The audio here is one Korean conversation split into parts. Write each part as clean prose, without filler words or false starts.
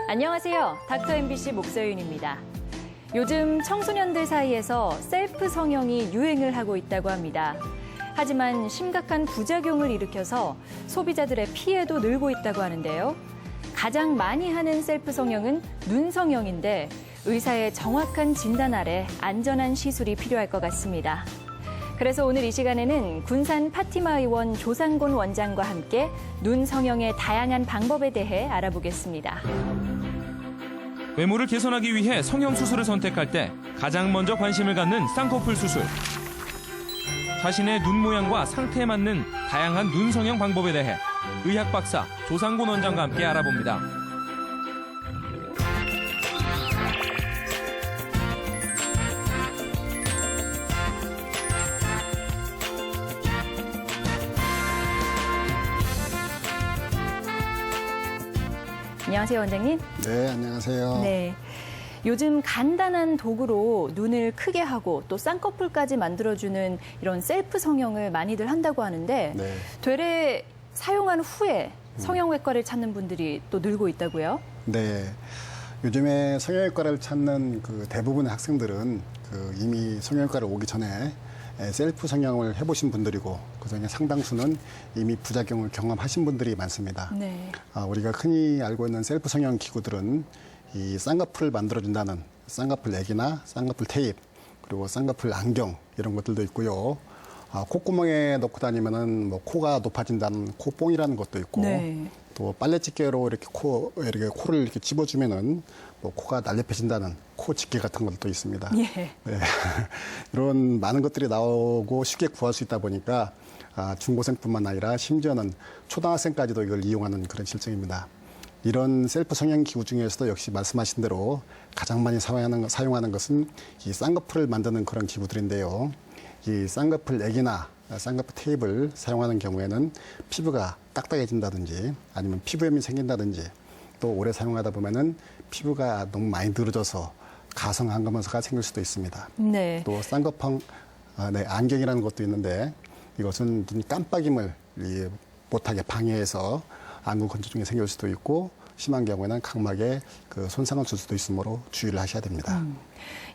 안녕하세요. 닥터 MBC 목서윤입니다. 요즘 청소년들 사이에서 셀프 성형이 유행을 하고 있다고 합니다. 하지만 심각한 부작용을 일으켜서 소비자들의 피해도 늘고 있다고 하는데요. 가장 많이 하는 셀프 성형은 눈 성형인데 의사의 정확한 진단 아래 안전한 시술이 필요할 것 같습니다. 그래서 오늘 이 시간에는 군산 파티마 의원 조상곤 원장과 함께 눈 성형의 다양한 방법에 대해 알아보겠습니다. 외모를 개선하기 위해 성형수술을 선택할 때 가장 먼저 관심을 갖는 쌍꺼풀 수술. 자신의 눈 모양과 상태에 맞는 다양한 눈 성형 방법에 대해 의학 박사 조상곤 원장과 함께 알아봅니다. 안녕하세요, 원장님. 네, 안녕하세요. 네. 요즘 간단한 도구로 눈을 크게 하고 또 쌍꺼풀까지 만들어주는 이런 셀프 성형을 많이들 한다고 하는데 네. 되레 사용한 후에 성형외과를 찾는 분들이 또 늘고 있다고요? 네. 요즘에 성형외과를 찾는 그 대부분의 학생들은 이미 성형외과를 오기 전에 셀프 성형을 해보신 분들이고 그중에 상당수는 이미 부작용을 경험하신 분들이 많습니다. 네. 우리가 흔히 알고 있는 셀프 성형 기구들은 이 쌍꺼풀을 만들어준다는 쌍꺼풀 액이나 쌍꺼풀 테이프 그리고 쌍꺼풀 안경 이런 것들도 있고요. 콧구멍에 넣고 다니면은 뭐 코가 높아진다는 코뽕이라는 것도 있고 네. 또 빨래집게로 이렇게 코를 이렇게 집어주면은 뭐 코가 날렵해진다는 코 집게 같은 것도 있습니다. 예. 네. 이런 많은 것들이 나오고 쉽게 구할 수 있다 보니까 중고생뿐만 아니라 심지어는 초등학생까지도 이걸 이용하는 그런 실정입니다. 이런 셀프 성형 기구 중에서도 역시 말씀하신 대로 가장 많이 사용하는 것은 이 쌍꺼풀을 만드는 그런 기구들인데요. 이 쌍꺼풀 액이나 쌍꺼풀 테이프를 사용하는 경우에는 피부가 딱딱해진다든지 아니면 피부염이 생긴다든지 또 오래 사용하다 보면은 피부가 너무 많이 늘어져서 가성 안검하수가 생길 수도 있습니다. 네. 또 쌍꺼풀 안경이라는 것도 있는데 이것은 눈 깜빡임을 못하게 방해해서 안구 건조증이 생길 수도 있고 심한 경우에는 각막에 손상을 줄 수도 있으므로 주의를 하셔야 됩니다.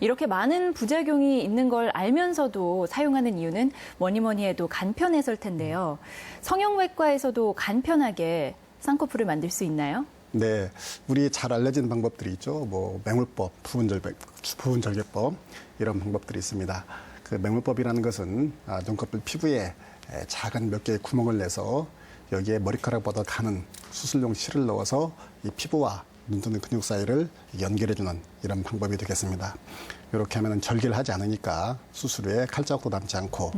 이렇게 많은 부작용이 있는 걸 알면서도 사용하는 이유는 뭐니 해도 간편해서일 텐데요. 성형외과에서도 간편하게 쌍꺼풀을 만들 수 있나요? 네, 우리 잘 알려진 방법들이 있죠. 뭐 맹물법, 부분절개법 이런 방법들이 있습니다. 그 맹물법이라는 것은 눈꺼풀 피부에 작은 몇 개의 구멍을 내서 여기에 머리카락보다 가는 수술용 실을 넣어서 이 피부와 눈뜨는 근육 사이를 연결해주는 이런 방법이 되겠습니다. 이렇게 하면 절개를 하지 않으니까 수술 후에 칼자국도 남지 않고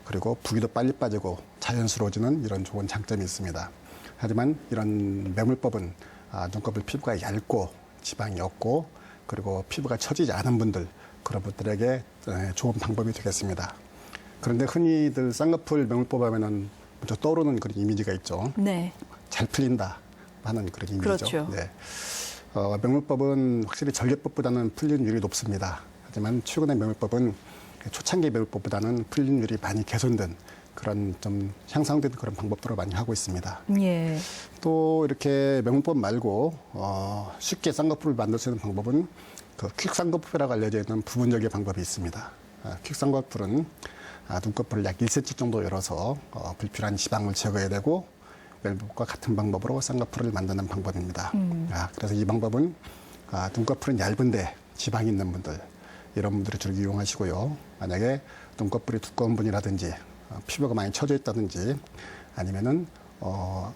그리고 부기도 빨리 빠지고 자연스러워지는 이런 좋은 장점이 있습니다. 하지만 이런 매물법은 눈꺼풀 피부가 얇고 지방이 없고 그리고 피부가 처지지 않은 분들 그런 분들에게 좋은 방법이 되겠습니다. 그런데 흔히들 쌍꺼풀 매물법 하면은 먼저 떠오르는 그런 이미지가 있죠. 네. 잘 풀린다 하는 그런 이미지죠. 그렇죠. 네. 매물법은 확실히 절개법보다는 풀림률이 높습니다. 하지만 최근의 매물법은 초창기 매물법보다는 풀림률이 많이 개선된 그런 좀 향상된 그런 방법들을 많이 하고 있습니다. 예. 또 이렇게 매물법 말고 쉽게 쌍꺼풀을 만들 수 있는 방법은 퀵 쌍꺼풀이라고 알려져 있는 부분절개 방법이 있습니다. 퀵 쌍꺼풀은 눈꺼풀을 약 1cm 정도 열어서 불필요한 지방을 제거해야 되고 웰법과 같은 방법으로 쌍꺼풀을 만드는 방법입니다. 그래서 이 방법은 눈꺼풀은 얇은데 지방이 있는 분들 이런 분들이 주로 이용하시고요. 만약에 눈꺼풀이 두꺼운 분이라든지 피부가 많이 처져 있다든지 아니면은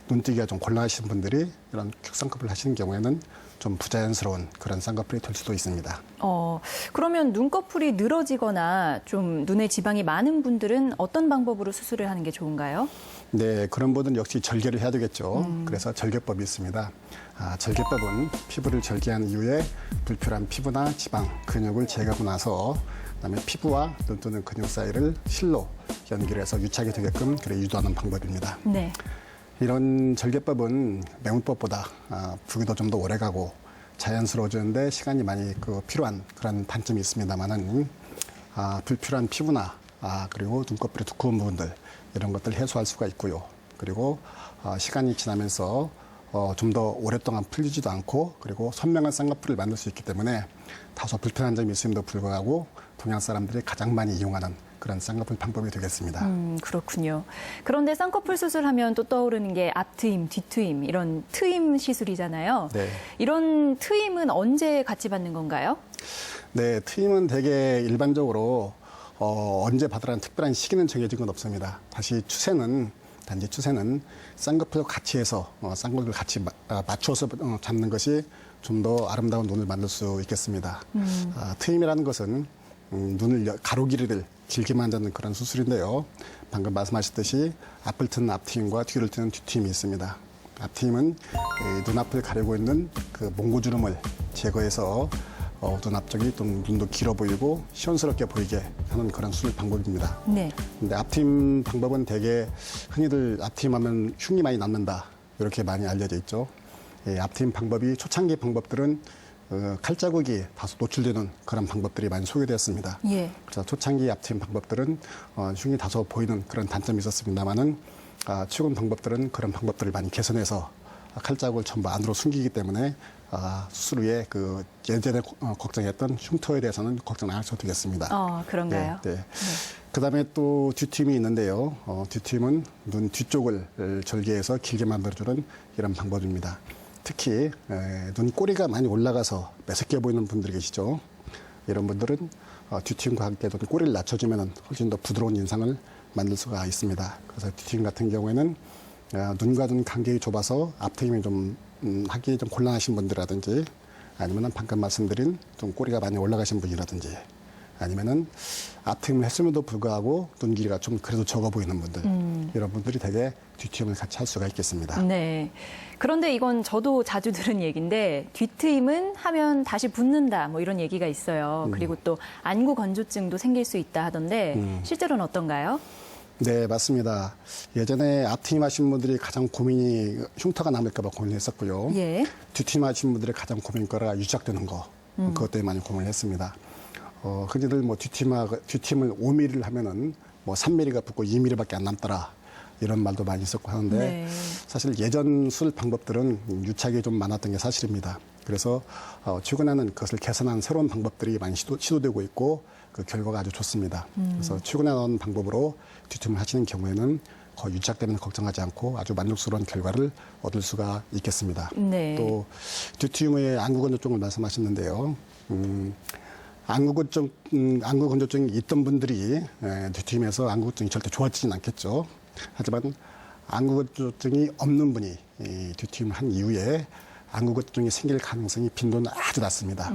눈뜨기가 좀 곤란하신 분들이 이런 퀵 쌍꺼풀을 하시는 경우에는 좀 부자연스러운 그런 쌍꺼풀이 될 수도 있습니다. 그러면 눈꺼풀이 늘어지거나 좀 눈에 지방이 많은 분들은 어떤 방법으로 수술을 하는 게 좋은가요? 네, 그런 분들은 역시 절개를 해야 되겠죠. 그래서 절개법이 있습니다. 절개법은 피부를 절개한 이후에 불필요한 피부나 지방, 근육을 제거하고 나서 그다음에 피부와 눈 뜨는 근육 사이를 실로 연결해서 유착이 되게끔 그래 유도하는 방법입니다. 네. 이런 절개법은 매물법보다 부기도 좀 더 오래가고 자연스러워지는데 시간이 많이 필요한 그런 단점이 있습니다만은 불필요한 피부나 그리고 눈꺼풀의 두꺼운 부분들 이런 것들 해소할 수가 있고요. 그리고 시간이 지나면서 좀 더 오랫동안 풀리지도 않고 그리고 선명한 쌍꺼풀을 만들 수 있기 때문에 다소 불편한 점이 있음에도 불구하고 동양 사람들이 가장 많이 이용하는 그런 쌍꺼풀 방법이 되겠습니다. 그렇군요. 그런데 쌍꺼풀 수술하면 또 떠오르는 게 앞트임, 뒤트임 이런 트임 시술이잖아요. 네. 이런 트임은 언제 같이 받는 건가요? 네, 트임은 대개 일반적으로 언제 받으라는 특별한 시기는 정해진 건 없습니다. 단지 추세는 쌍꺼풀과 같이 해서 쌍꺼풀을 같이 맞춰서 잡는 것이 좀 더 아름다운 눈을 만들 수 있겠습니다. 트임이라는 것은 눈을 가로 길이를 길게 만드는 그런 수술인데요. 방금 말씀하셨듯이 앞을 트는 앞트임과 뒤를 트는 뒤트임이 있습니다. 앞트임은 눈앞을 가리고 있는 그 몽고주름을 제거해서 눈 앞쪽이 좀 눈도 길어 보이고 시원스럽게 보이게 하는 그런 수술 방법입니다. 네. 근데 앞트임 방법은 대개 흔히들 앞트임하면 흉이 많이 남는다 이렇게 많이 알려져 있죠. 앞트임 방법이 초창기 방법들은 칼자국이 다소 노출되는 그런 방법들이 많이 소개되었습니다. 예. 그래서 초창기 앞트임 방법들은 흉이 다소 보이는 그런 단점이 있었습니다만은 최근 방법들은 그런 방법들을 많이 개선해서 칼자국을 전부 안으로 숨기기 때문에 수술 후에 그 예전에 걱정했던 흉터에 대해서는 걱정 안 하셔도 되겠습니다. 그런가요? 네. 그다음에 또 뒤트임이 있는데요. 뒤트임은 눈 뒤쪽을 절개해서 길게 만들어주는 이런 방법입니다. 특히 눈 꼬리가 많이 올라가서 매섭게 보이는 분들이 계시죠. 이런 분들은 뒤트임과 함께 눈 꼬리를 낮춰주면 훨씬 더 부드러운 인상을 만들 수가 있습니다. 그래서 뒤트임 같은 경우에는 눈과 눈 간격이 좁아서 앞트임이 좀 하기 좀 곤란하신 분들이라든지 아니면은 방금 말씀드린 좀 꼬리가 많이 올라가신 분이라든지 아니면은 앞트임을 했음에도 불구하고 눈 길이가 좀 그래도 적어 보이는 분들 이런 분들이 대개 뒤트임을 같이 할 수가 있겠습니다. 네. 그런데 이건 저도 자주 들은 얘기인데 뒤트임은 하면 다시 붓는다 뭐 이런 얘기가 있어요. 그리고 또 안구 건조증도 생길 수 있다 하던데 실제로는 어떤가요? 네, 맞습니다. 예전에 앞트임 하신 분들이 가장 고민이 흉터가 남을까 봐 고민했었고요. 예. 뒤트임 하신 분들의 가장 고민거리가 유착되는 거. 그것 때문에 많이 고민을 했습니다. 흔히들 뭐 뒤트임을 5mm를 하면은 뭐 3mm가 붙고 2mm밖에 안 남더라. 이런 말도 많이 있었고 하는데 네. 사실 예전 수술 방법들은 유착이 좀 많았던 게 사실입니다. 그래서 최근에는 그것을 개선한 새로운 방법들이 많이 시도되고 있고 그 결과가 아주 좋습니다. 그래서 최근에 나온 방법으로 뒤트임을 하시는 경우에는 거의 유착 때문에 걱정하지 않고 아주 만족스러운 결과를 얻을 수가 있겠습니다. 네. 또 뒤트임 후에 안구 건조증을 말씀하셨는데요. 안구 건조증이 있던 분들이 뒤트임에서 안구 건조증이 절대 좋아지진 않겠죠. 하지만 안구 건조증이 없는 분이 뒤트임을 한 이후에 안구 건조증이 생길 가능성이 빈도는 아주 낮습니다.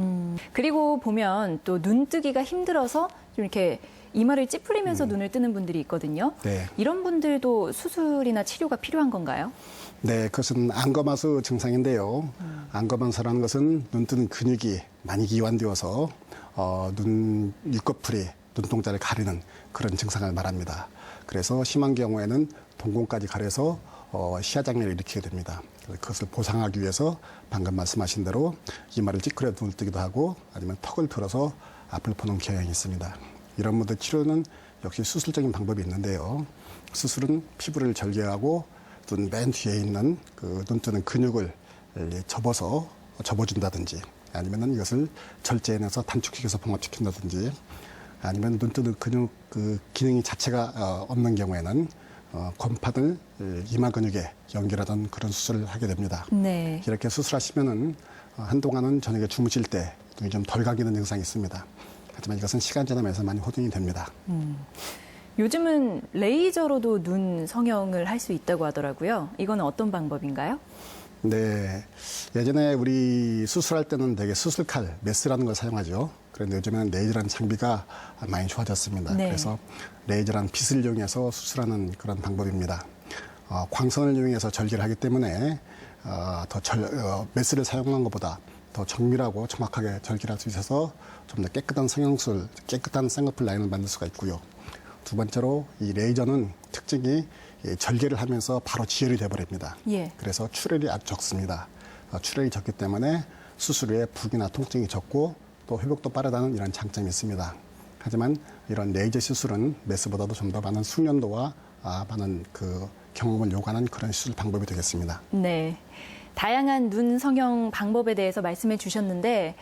그리고 보면 또 눈뜨기가 힘들어서 좀 이렇게 이마를 찌푸리면서 눈을 뜨는 분들이 있거든요. 네. 이런 분들도 수술이나 치료가 필요한 건가요? 네, 그것은 안검하수 증상인데요. 안검하수라는 것은 눈 뜨는 근육이 많이 이완되어서 눈 윗꺼풀이 눈동자를 가리는 그런 증상을 말합니다. 그래서 심한 경우에는 동공까지 가려서 시야장애를 일으키게 됩니다. 그것을 보상하기 위해서 방금 말씀하신 대로 이마를 찌푸려 눈을 뜨기도 하고 아니면 턱을 들어서 앞을 보는 경향이 있습니다. 이런 분들 치료는 역시 수술적인 방법이 있는데요. 수술은 피부를 절개하고 눈 맨 뒤에 있는 그 눈 뜨는 근육을 접어준다든지 아니면은 이것을 절제해내서 단축시켜서 봉합시킨다든지 아니면 눈 뜨는 근육 그 기능이 자체가 없는 경우에는 곰판을 이마 근육에 연결하던 그런 수술을 하게 됩니다. 네. 이렇게 수술하시면은 한동안은 저녁에 주무실 때 눈이 좀 덜 감기는 증상이 있습니다. 하지만 이것은 시간 지나면서 많이 호전이 됩니다. 요즘은 레이저로도 눈 성형을 할 수 있다고 하더라고요. 이거는 어떤 방법인가요? 네. 예전에 우리 수술할 때는 되게 수술칼, 메스라는 걸 사용하죠. 그런데 요즘에는 레이저라는 장비가 많이 좋아졌습니다. 네. 그래서 레이저라는 빛을 이용해서 수술하는 그런 방법입니다. 광선을 이용해서 절개를 하기 때문에 메스를 사용한 것보다 더 정밀하고 정확하게 절개할 수 있어서 좀 더 깨끗한 성형술, 깨끗한 쌍꺼풀 라인을 만들 수가 있고요. 두 번째로 이 레이저는 특징이 절개를 하면서 바로 지혈이 돼버립니다. 예. 그래서 출혈이 아주 적습니다. 출혈이 적기 때문에 수술 후에 부기나 통증이 적고 또 회복도 빠르다는 이런 장점이 있습니다. 하지만 이런 레이저 시술은 메스보다도 좀 더 많은 숙련도와 많은 그 경험을 요구하는 그런 시술 방법이 되겠습니다. 네. 다양한 눈 성형 방법에 대해서 말씀해 주셨는데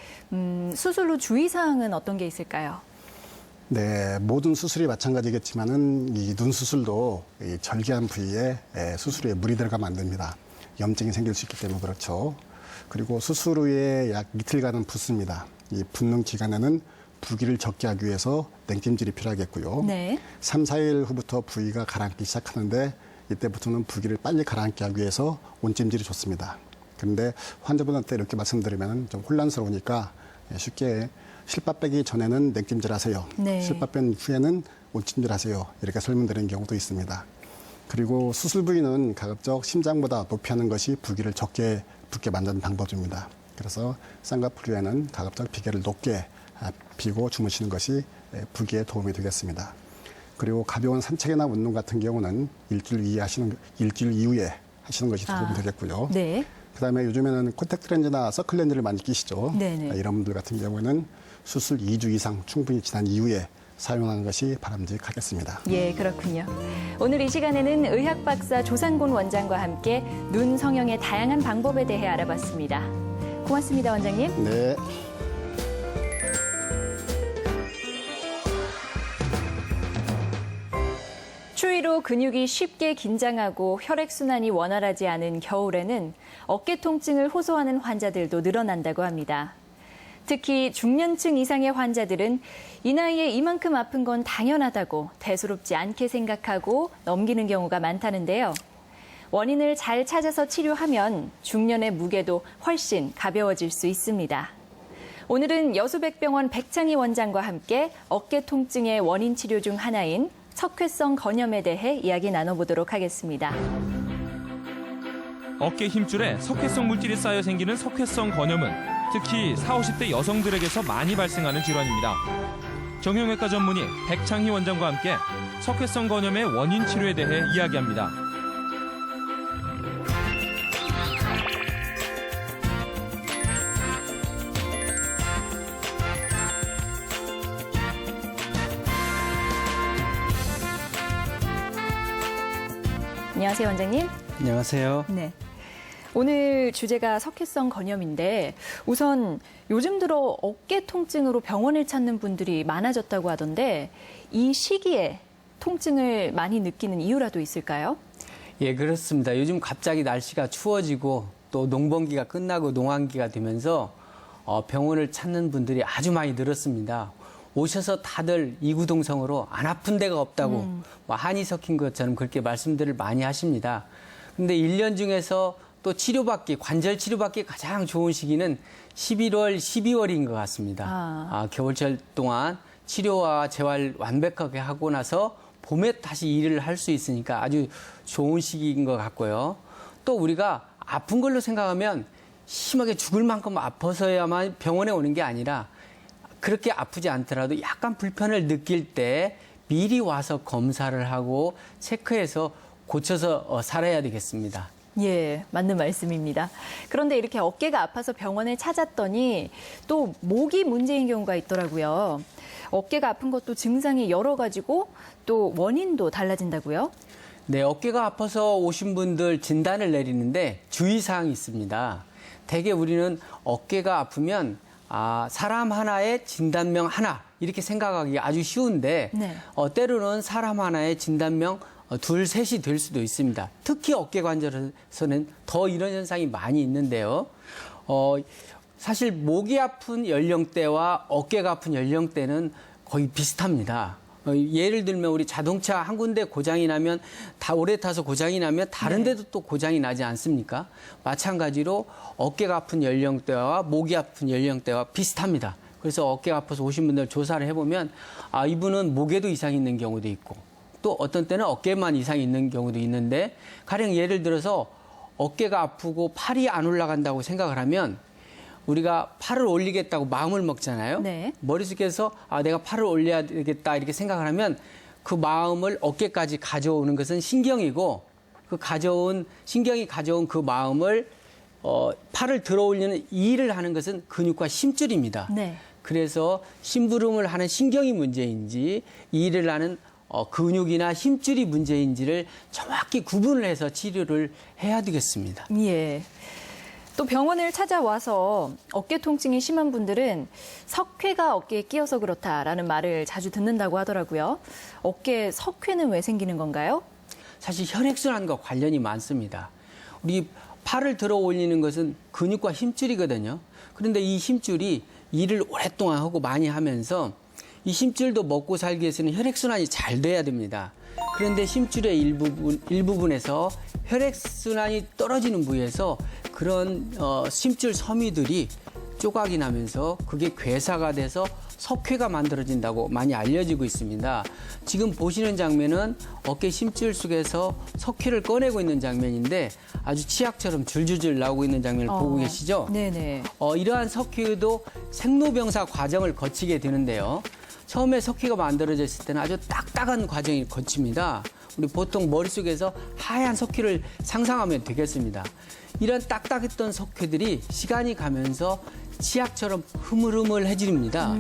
수술 후 주의사항은 어떤 게 있을까요? 네, 모든 수술이 마찬가지겠지만은 이 눈 수술도 이 절개한 부위에 수술 후에 물이 들어가면 안 됩니다. 염증이 생길 수 있기 때문에 그렇죠. 그리고 수술 후에 약 이틀간은 붓습니다. 이 붓는 기간에는 부기를 적게 하기 위해서 냉찜질이 필요하겠고요. 네. 3, 4일 후부터 부위가 가라앉기 시작하는데 이때부터는 부기를 빨리 가라앉게 하기 위해서 온찜질이 좋습니다. 그런데 환자분한테 이렇게 말씀드리면 좀 혼란스러우니까 쉽게 실밥 빼기 전에는 냉찜질 하세요. 네. 실밥 뺀 후에는 온찜질 하세요. 이렇게 설명드리는 경우도 있습니다. 그리고 수술 부위는 가급적 심장보다 높이 하는 것이 부기를 적게 붓게 만드는 방법입니다. 그래서 쌍꺼풀 위에는 가급적 비계를 높게 비고 주무시는 것이 부기에 도움이 되겠습니다. 그리고 가벼운 산책이나 운동 같은 경우는 일주일 이후에 하시는 것이 도움이 되겠고요. 네. 그다음에 요즘에는 콘택트 렌즈나 서클 렌즈를 많이 끼시죠. 네네. 이런 분들 같은 경우에는 수술 2주 이상 충분히 지난 이후에 사용하는 것이 바람직하겠습니다. 예, 그렇군요. 오늘 이 시간에는 의학 박사 조상곤 원장과 함께 눈 성형의 다양한 방법에 대해 알아봤습니다. 고맙습니다, 원장님. 네. 추위로 근육이 쉽게 긴장하고 혈액순환이 원활하지 않은 겨울에는 어깨 통증을 호소하는 환자들도 늘어난다고 합니다. 특히 중년층 이상의 환자들은 이 나이에 이만큼 아픈 건 당연하다고 대수롭지 않게 생각하고 넘기는 경우가 많다는데요. 원인을 잘 찾아서 치료하면 중년의 무게도 훨씬 가벼워질 수 있습니다. 오늘은 여수백병원 백창희 원장과 함께 어깨 통증의 원인 치료 중 하나인 석회성 건염에 대해 이야기 나눠보도록 하겠습니다. 어깨 힘줄에 석회성 물질이 쌓여 생기는 석회성 건염은 특히 40, 50대 여성들에게서 많이 발생하는 질환입니다. 정형외과 전문의 백창희 원장과 함께 석회성 건염의 원인 치료에 대해 이야기합니다. 안녕하세요, 원장님. 안녕하세요. 네. 오늘 주제가 석회성 건염인데 우선 요즘 들어 어깨 통증으로 병원을 찾는 분들이 많아졌다고 하던데 이 시기에 통증을 많이 느끼는 이유라도 있을까요? 예, 그렇습니다. 요즘 갑자기 날씨가 추워지고 또 농번기가 끝나고 농한기가 되면서 병원을 찾는 분들이 아주 많이 늘었습니다. 오셔서 다들 이구동성으로 안 아픈 데가 없다고 한이 섞인 것처럼 그렇게 말씀들을 많이 하십니다. 근데 1년 중에서 또 치료받기, 관절 치료받기 가장 좋은 시기는 11월, 12월인 것 같습니다. 겨울철 동안 치료와 재활 완벽하게 하고 나서 봄에 다시 일을 할 수 있으니까 아주 좋은 시기인 것 같고요. 또 우리가 아픈 걸로 생각하면 심하게 죽을 만큼 아파서야만 병원에 오는 게 아니라 그렇게 아프지 않더라도 약간 불편을 느낄 때 미리 와서 검사를 하고 체크해서 고쳐서 살아야 되겠습니다. 예, 맞는 말씀입니다. 그런데 이렇게 어깨가 아파서 병원을 찾았더니 또 목이 문제인 경우가 있더라고요. 어깨가 아픈 것도 증상이 여러 가지고 또 원인도 달라진다고요? 네, 어깨가 아파서 오신 분들 진단을 내리는데 주의사항이 있습니다. 대개 우리는 어깨가 아프면 사람 하나에 진단명 하나 이렇게 생각하기 아주 쉬운데 네. 때로는 사람 하나에 진단명 둘, 셋이 될 수도 있습니다. 특히 어깨 관절에서는 더 이런 현상이 많이 있는데요. 사실 목이 아픈 연령대와 어깨가 아픈 연령대는 거의 비슷합니다. 예를 들면 우리 자동차 한 군데 고장이 나면 오래 타서 고장이 나면 다른 데도 또 고장이 나지 않습니까? 마찬가지로 어깨가 아픈 연령대와 목이 아픈 연령대와 비슷합니다. 그래서 어깨가 아파서 오신 분들 조사를 해보면 이분은 목에도 이상이 있는 경우도 있고 또 어떤 때는 어깨만 이상이 있는 경우도 있는데 가령 예를 들어서 어깨가 아프고 팔이 안 올라간다고 생각을 하면 우리가 팔을 올리겠다고 마음을 먹잖아요. 네. 머릿속에서 내가 팔을 올려야 되겠다 이렇게 생각을 하면 그 마음을 어깨까지 가져오는 것은 신경이고 신경이 가져온 그 마음을 팔을 들어 올리는 이 일을 하는 것은 근육과 심줄입니다. 네. 그래서 심부름을 하는 신경이 문제인지 이 일을 하는 근육이나 힘줄이 문제인지를 정확히 구분을 해서 치료를 해야 되겠습니다. 예. 또 병원을 찾아와서 어깨 통증이 심한 분들은 석회가 어깨에 끼어서 그렇다라는 말을 자주 듣는다고 하더라고요. 어깨에 석회는 왜 생기는 건가요? 사실 혈액순환과 관련이 많습니다. 우리 팔을 들어 올리는 것은 근육과 힘줄이거든요. 그런데 이 힘줄이 일을 오랫동안 하고 많이 하면서 이 힘줄도 먹고 살기 위해서는 혈액순환이 잘 돼야 됩니다. 그런데 힘줄의 일부분에서 혈액순환이 떨어지는 부위에서 그런 심줄 섬유들이 조각이 나면서 그게 괴사가 돼서 석회가 만들어진다고 많이 알려지고 있습니다. 지금 보시는 장면은 어깨 심줄 속에서 석회를 꺼내고 있는 장면인데 아주 치약처럼 줄줄줄 나오고 있는 장면을 보고 계시죠? 네네. 이러한 석회도 생로병사 과정을 거치게 되는데요. 처음에 석회가 만들어졌을 때는 아주 딱딱한 과정이 거칩니다. 우리 보통 머릿속에서 하얀 석회를 상상하면 되겠습니다. 이런 딱딱했던 석회들이 시간이 가면서 치약처럼 흐물흐물해집니다.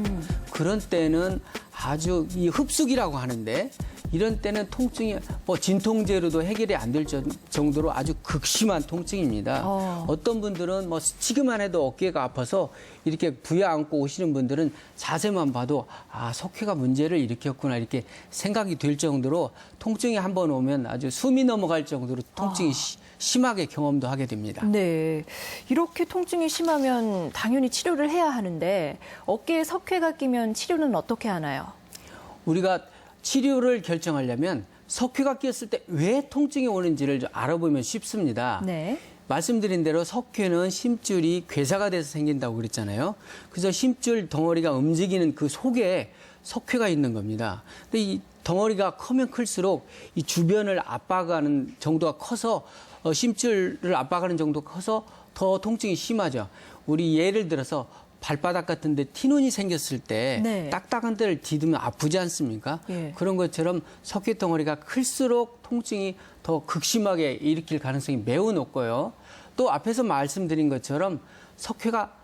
그런 때는 아주 이 흡수기라고 하는데 이런 때는 통증이 진통제로도 해결이 안 될 정도로 아주 극심한 통증입니다. 어떤 분들은 스치기만 해도 어깨가 아파서 이렇게 부여안고 오시는 분들은 자세만 봐도 석회가 문제를 일으켰구나 이렇게 생각이 될 정도로 통증이 한번 오면 아주 숨이 넘어갈 정도로 통증이 심하게 경험도 하게 됩니다. 네. 이렇게 통증이 심하면 당연히 치료를 해야 하는데 어깨에 석회가 끼면 치료는 어떻게 하나요? 우리가 치료를 결정하려면 석회가 끼었을 때 왜 통증이 오는지를 좀 알아보면 쉽습니다. 네. 말씀드린 대로 석회는 심줄이 괴사가 돼서 생긴다고 그랬잖아요. 그래서 심줄 덩어리가 움직이는 그 속에 석회가 있는 겁니다. 근데 이 덩어리가 크면 클수록 이 주변을 압박하는 정도가 커서 심줄을 압박하는 정도가 커서 더 통증이 심하죠. 우리 예를 들어서 발바닥 같은 데 티눈이 생겼을 때 네. 딱딱한 데를 디디면 아프지 않습니까? 예. 그런 것처럼 석회 덩어리가 클수록 통증이 더 극심하게 일으킬 가능성이 매우 높고요. 또 앞에서 말씀드린 것처럼 석회가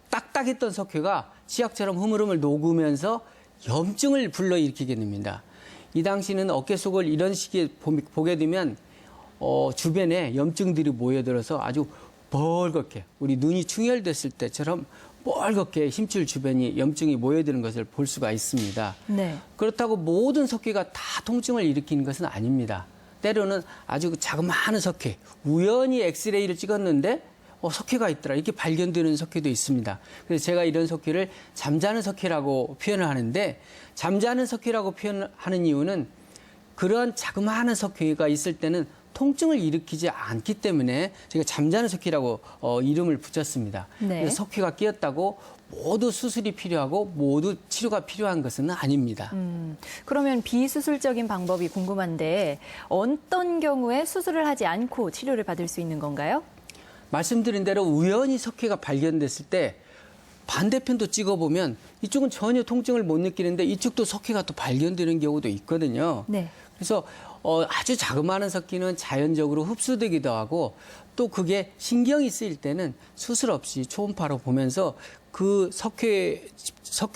딱딱했던 석회가 치약처럼 흐물흐물 녹으면서 염증을 불러일으키게 됩니다. 이 당시는 어깨 속을 이런 식의 보게 되면 주변에 염증들이 모여들어서 아주 벌겋게 우리 눈이 충혈됐을 때처럼 벌겋게 힘줄 주변이 염증이 모여드는 것을 볼 수가 있습니다. 네. 그렇다고 모든 석회가 다 통증을 일으키는 것은 아닙니다. 때로는 아주 자그마한 석회, 우연히 엑스레이를 찍었는데 석회가 있더라 이렇게 발견되는 석회도 있습니다. 그래서 제가 이런 석회를 잠자는 석회라고 표현을 하는데 잠자는 석회라고 표현하는 이유는 그런 자그마한 석회가 있을 때는 통증을 일으키지 않기 때문에 제가 잠자는 석회라고 이름을 붙였습니다. 네. 그래서 석회가 끼었다고 모두 수술이 필요하고 모두 치료가 필요한 것은 아닙니다. 그러면 비수술적인 방법이 궁금한데 어떤 경우에 수술을 하지 않고 치료를 받을 수 있는 건가요? 말씀드린 대로 우연히 석회가 발견됐을 때 반대편도 찍어보면 이쪽은 전혀 통증을 못 느끼는데 이쪽도 석회가 또 발견되는 경우도 있거든요. 네. 그래서 아주 자그마한 석회는 자연적으로 흡수되기도 하고 또 그게 신경이 쓰일 때는 수술 없이 초음파로 보면서 그 석회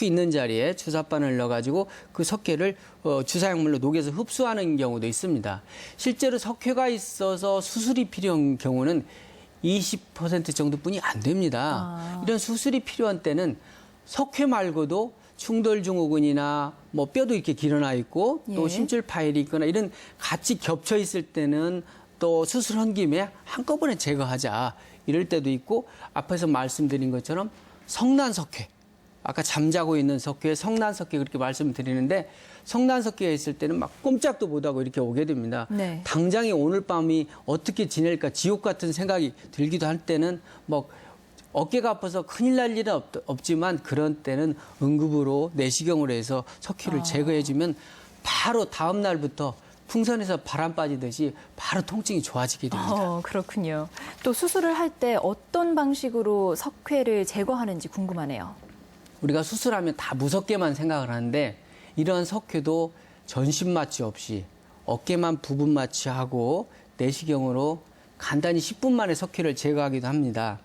있는 자리에 주사바늘 넣어가지고 그 석회를 주사약물로 녹여서 흡수하는 경우도 있습니다. 실제로 석회가 있어서 수술이 필요한 경우는 20% 정도뿐이 안 됩니다. 이런 수술이 필요한 때는 석회 말고도 충돌증후군이나 뼈도 이렇게 길어나 있고 또 예. 심줄 파열이 있거나 이런 같이 겹쳐 있을 때는 또 수술한 김에 한꺼번에 제거하자 이럴 때도 있고 앞에서 말씀드린 것처럼 성난석회 아까 잠자고 있는 석회, 성난석회 그렇게 말씀드리는데 성난석회가 있을 때는 막 꼼짝도 못하고 이렇게 오게 됩니다. 네. 당장에 오늘 밤이 어떻게 지낼까 지옥 같은 생각이 들기도 할 때는 어깨가 아파서 큰일 날 일은 없지만 그런 때는 응급으로 내시경으로 해서 석회를 제거해주면 바로 다음 날부터 풍선에서 바람 빠지듯이 바로 통증이 좋아지게 됩니다. 그렇군요. 또 수술을 할 때 어떤 방식으로 석회를 제거하는지 궁금하네요. 우리가 수술하면 다 무섭게만 생각을 하는데 이러한 석회도 전신 마취 없이 어깨만 부분 마취하고 내시경으로 간단히 10분 만에 석회를 제거하기도 합니다.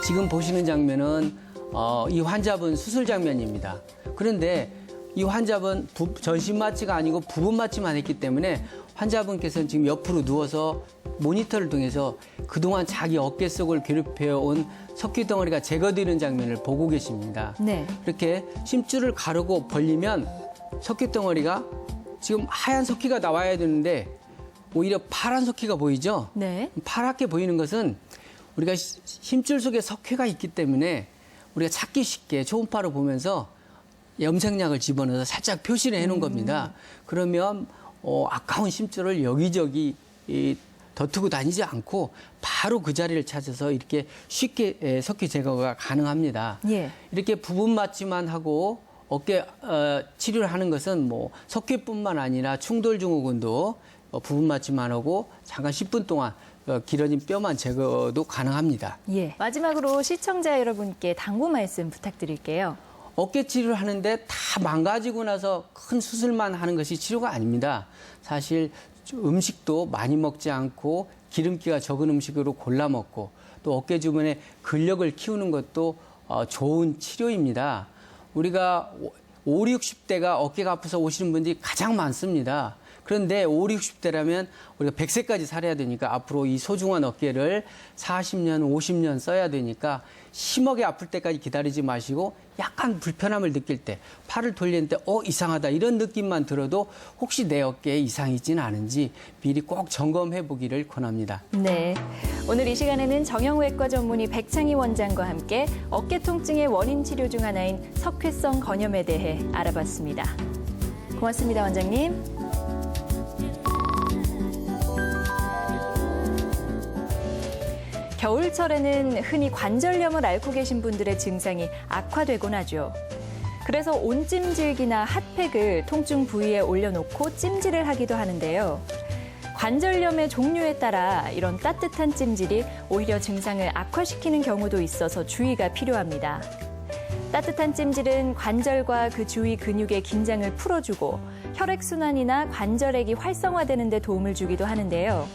지금 보시는 장면은 이 환자분 수술 장면입니다. 그런데 이 환자분 전신 마취가 아니고 부분 마취만 했기 때문에 환자분께서는 지금 옆으로 누워서 모니터를 통해서 그동안 자기 어깨 속을 괴롭혀온 석회 덩어리가 제거되는 장면을 보고 계십니다. 네. 이렇게 심줄을 가르고 벌리면 석회 덩어리가 지금 하얀 석회가 나와야 되는데 오히려 파란 석회가 보이죠? 네. 파랗게 보이는 것은 우리가 심줄 속에 석회가 있기 때문에 우리가 찾기 쉽게 초음파로 보면서 염색약을 집어넣어서 살짝 표시를 해놓은 겁니다. 그러면 아까운 심줄을 여기저기 덧투고 다니지 않고 바로 그 자리를 찾아서 이렇게 쉽게 석회 제거가 가능합니다. 예. 이렇게 부분 마취만 하고 어깨 치료를 하는 것은 뭐 석회뿐만 아니라 충돌 증후군도 부분 마취만 하고 잠깐 10분 동안 길어진 뼈만 제거도 가능합니다. 예. 마지막으로 시청자 여러분께 당부 말씀 부탁드릴게요. 어깨 치료를 하는데 다 망가지고 나서 큰 수술만 하는 것이 치료가 아닙니다. 사실 음식도 많이 먹지 않고 기름기가 적은 음식으로 골라 먹고 또 어깨 주변에 근력을 키우는 것도 좋은 치료입니다. 우리가 5, 60대가 어깨가 아파서 오시는 분들이 가장 많습니다. 그런데 5, 60대라면 우리가 100세까지 살아야 되니까 앞으로 이 소중한 어깨를 40년, 50년 써야 되니까 심하게 아플 때까지 기다리지 마시고 약간 불편함을 느낄 때 팔을 돌리는데 이상하다 이런 느낌만 들어도 혹시 내 어깨에 이상이 있지는 않은지 미리 꼭 점검해 보기를 권합니다. 네. 오늘 이 시간에는 정형외과 전문의 백창희 원장과 함께 어깨 통증의 원인 치료 중 하나인 석회성 건염에 대해 알아봤습니다. 고맙습니다, 원장님. 겨울철에는 흔히 관절염을 앓고 계신 분들의 증상이 악화되곤 하죠. 그래서 온찜질기나 핫팩을 통증 부위에 올려놓고 찜질을 하기도 하는데요. 관절염의 종류에 따라 이런 따뜻한 찜질이 오히려 증상을 악화시키는 경우도 있어서 주의가 필요합니다. 따뜻한 찜질은 관절과 그 주위 근육의 긴장을 풀어주고 혈액순환이나 관절액이 활성화되는 데 도움을 주기도 하는데요.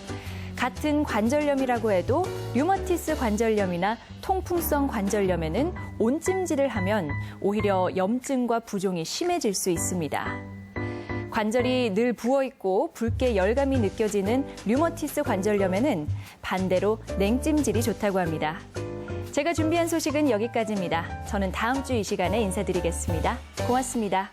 같은 관절염이라고 해도 류마티스 관절염이나 통풍성 관절염에는 온찜질을 하면 오히려 염증과 부종이 심해질 수 있습니다. 관절이 늘 부어있고 붉게 열감이 느껴지는 류마티스 관절염에는 반대로 냉찜질이 좋다고 합니다. 제가 준비한 소식은 여기까지입니다. 저는 다음 주 이 시간에 인사드리겠습니다. 고맙습니다.